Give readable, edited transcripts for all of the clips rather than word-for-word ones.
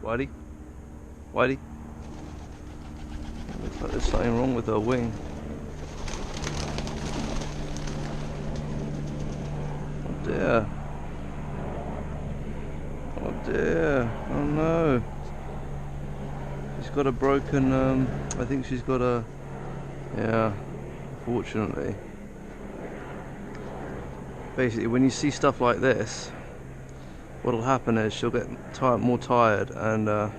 Whitey? Whitey? Looks like there's something wrong with her wing. Oh dear. Oh dear. Oh no. She's got a broken, I think she's got a, yeah, unfortunately. Basically, when you see stuff like this, what'll happen is she'll get more tired, and I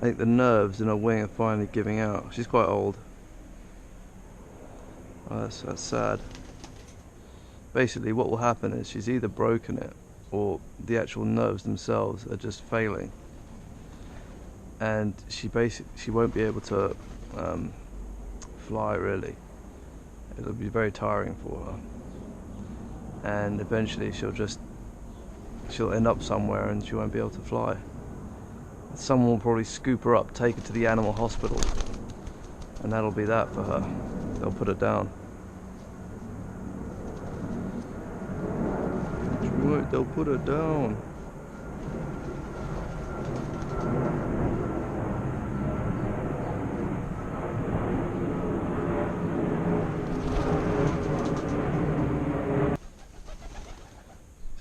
think the nerves in her wing are finally giving out. She's quite old. Oh, that's sad. Basically, what will happen is she's either broken it, or the actual nerves themselves are just failing, and she won't be able to fly really. It'll be very tiring for her, and eventually she'll end up somewhere and she won't be able to fly. Someone will probably scoop her up, take her to the animal hospital, and that'll be that for her. They'll put her down. That's right, they'll put her down.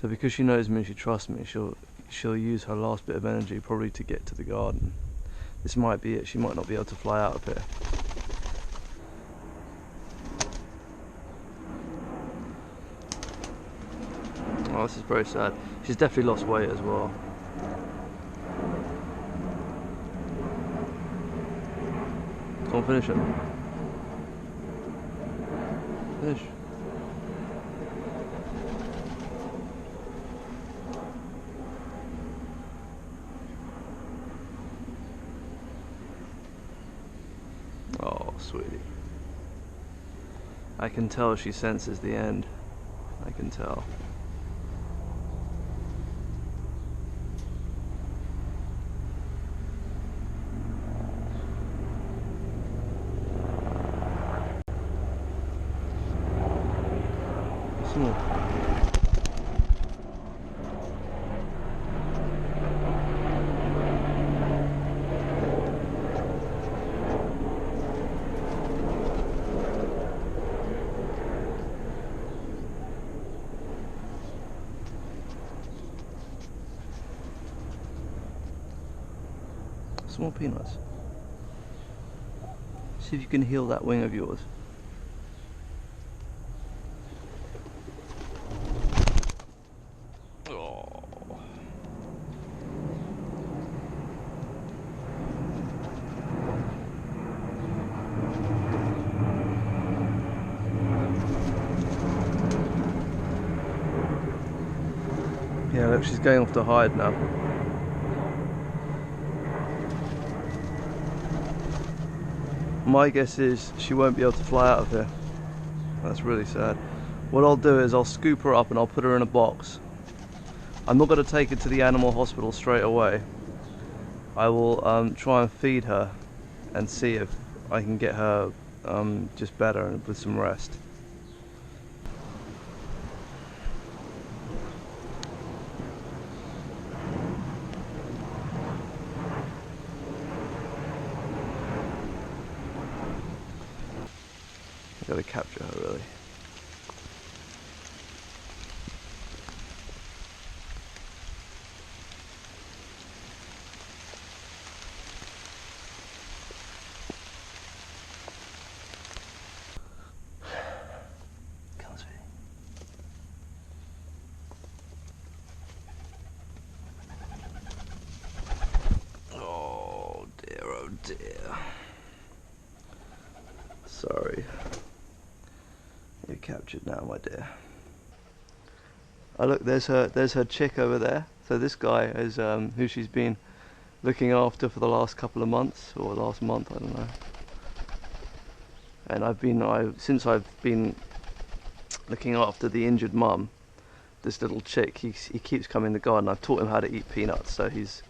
So because she knows me and she trusts me, she'll use her last bit of energy probably to get to the garden. This might be it. She might not be able to fly out of here. Oh, this is very sad. She's definitely lost weight as well. Come on, finish it. Finish. Oh, sweetie. I can tell she senses the end. I can tell. Some more. Some more peanuts. See if you can heal that wing of yours. Oh. Yeah, look, she's going off to hide now. My guess is she won't be able to fly out of here. That's really sad. What I'll do is I'll scoop her up and I'll put her in a box. I'm not going to take her to the animal hospital straight away. I will try and feed her and see if I can get her just better and with some rest. I've got to capture her really. Come on, sweetie. Oh dear, oh dear. Sorry. You're captured now, my dear. Oh look, there's her chick over there. So this guy is who she's been looking after for the last couple of months, or last month, I don't know. And since I've been looking after the injured mum, this little chick, he keeps coming in the garden. I've taught him how to eat peanuts, so he's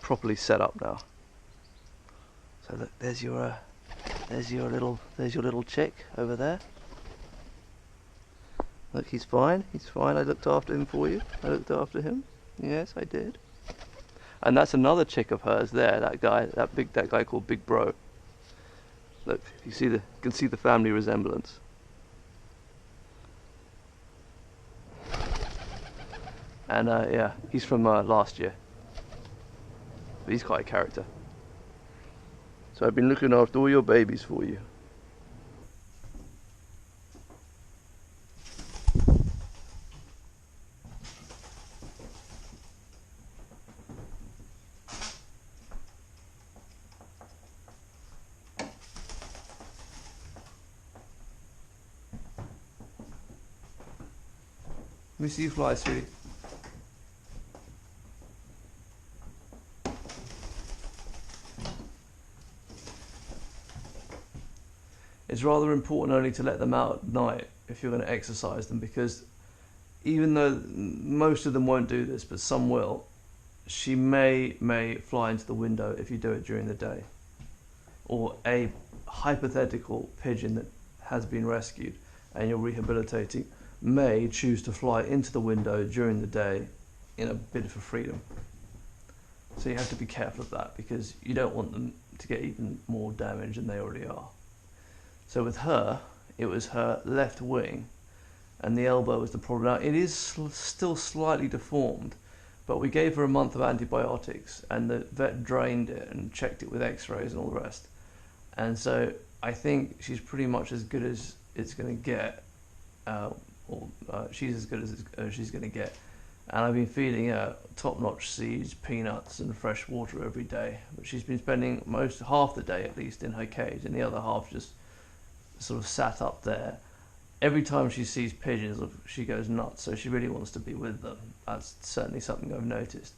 properly set up now. So look, there's your little chick over there. Look, he's fine. I looked after him for you. I looked after him. Yes, I did. And that's another chick of hers there. That guy called Big Bro. Look, you can see the family resemblance. And yeah, he's from last year. But he's quite a character. So I've been looking after all your babies for you. Let me see you fly, sweetie. It's rather important only to let them out at night if you're going to exercise them, because even though most of them won't do this, but some will, she may fly into the window if you do it during the day. Or a hypothetical pigeon that has been rescued and you're rehabilitating may choose to fly into the window during the day in a bid for freedom. So you have to be careful of that, because you don't want them to get even more damage than they already are. So with her, it was her left wing, and the elbow was the problem. Now, it is still slightly deformed, but we gave her a month of antibiotics, and the vet drained it and checked it with x-rays and all the rest. And so I think she's pretty much as good as it's going to get, she's as good as she's going to get. And I've been feeding her top-notch seeds, peanuts and fresh water every day. But she's been spending half the day at least in her cage, and the other half just sort of sat up there. Every time she sees pigeons, she goes nuts, so she really wants to be with them. That's certainly something I've noticed.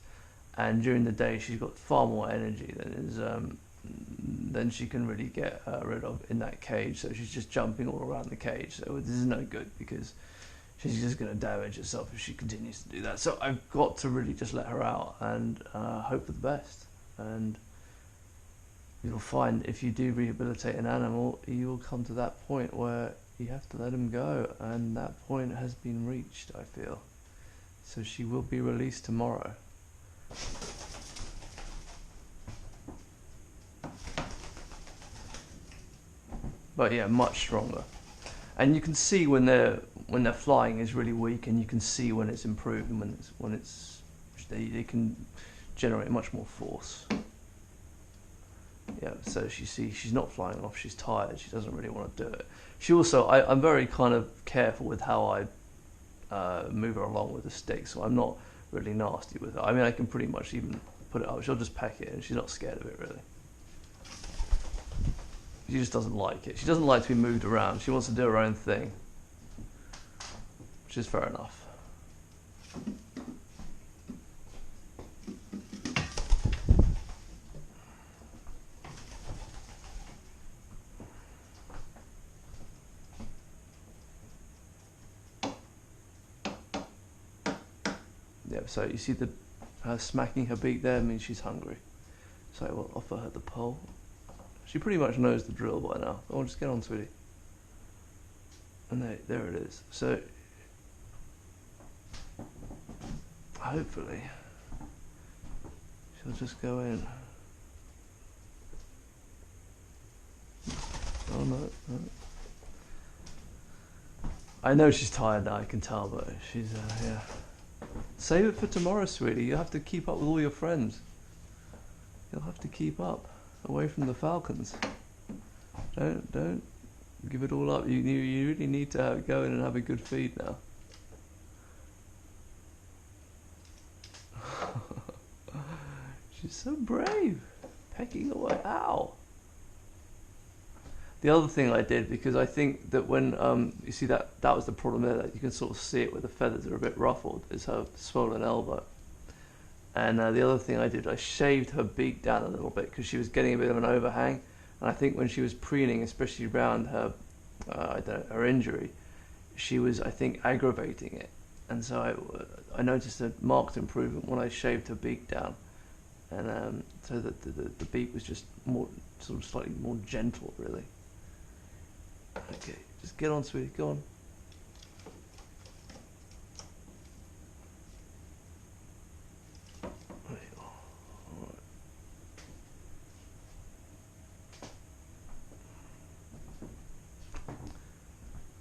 And during the day, she's got far more energy than she can really get rid of in that cage. So she's just jumping all around the cage. So this is no good, because she's just going to damage herself if she continues to do that. So I've got to really just let her out and hope for the best. And you'll find if you do rehabilitate an animal, you will come to that point where you have to let him go, and that point has been reached, I feel. So she will be released tomorrow. But yeah, much stronger. And you can see when they're flying is really weak, and you can see when it's improved, and when they can generate much more force. Yeah, so she's not flying off, she's tired, she doesn't really want to do it. She also, I'm very kind of careful with how I move her along with the stick, so I'm not really nasty with her. I mean, I can pretty much even put it up, she'll just peck it, and she's not scared of it really. She just doesn't like it. She doesn't like to be moved around, she wants to do her own thing, which is fair enough. Yeah, so you see her smacking her beak there means she's hungry. So I will offer her the pole. She pretty much knows the drill by now. Oh, just get on, sweetie. And there it is. So hopefully she'll just go in. Oh no. I know she's tired now, I can tell, but she's yeah. Save it for tomorrow, sweetie. You have to keep up with all your friends. You'll have to keep up, away from the falcons. Don't give it all up. You really need to go in and have a good feed now. She's so brave, pecking away. Ow. The other thing I did, because I think that when you see that was the problem there, that you can sort of see it where the feathers are a bit ruffled, is her swollen elbow. And the other thing I did, I shaved her beak down a little bit, because she was getting a bit of an overhang, and I think when she was preening, especially around her her injury, she was, I think, aggravating it, and so I noticed a marked improvement when I shaved her beak down, and so that the beak was just more sort of slightly more gentle, really. Okay, just get on, sweetie, go on. There you go.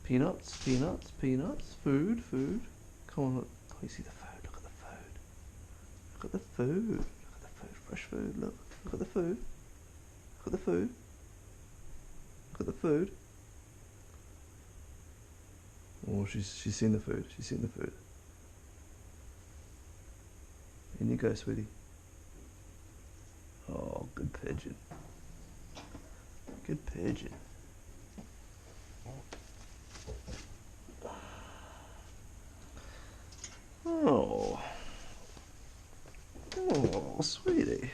Peanuts, peanuts, peanuts. Food, food. Come on, look. Oh, you see the food. Look at the food. Look at the food. Look at the food. Fresh food. Look. Look at the food. Look at the food. Look at the food. Oh, she's seen the food. She's seen the food. In you go, sweetie. Oh, good pigeon. Good pigeon. Oh. Oh, sweetie.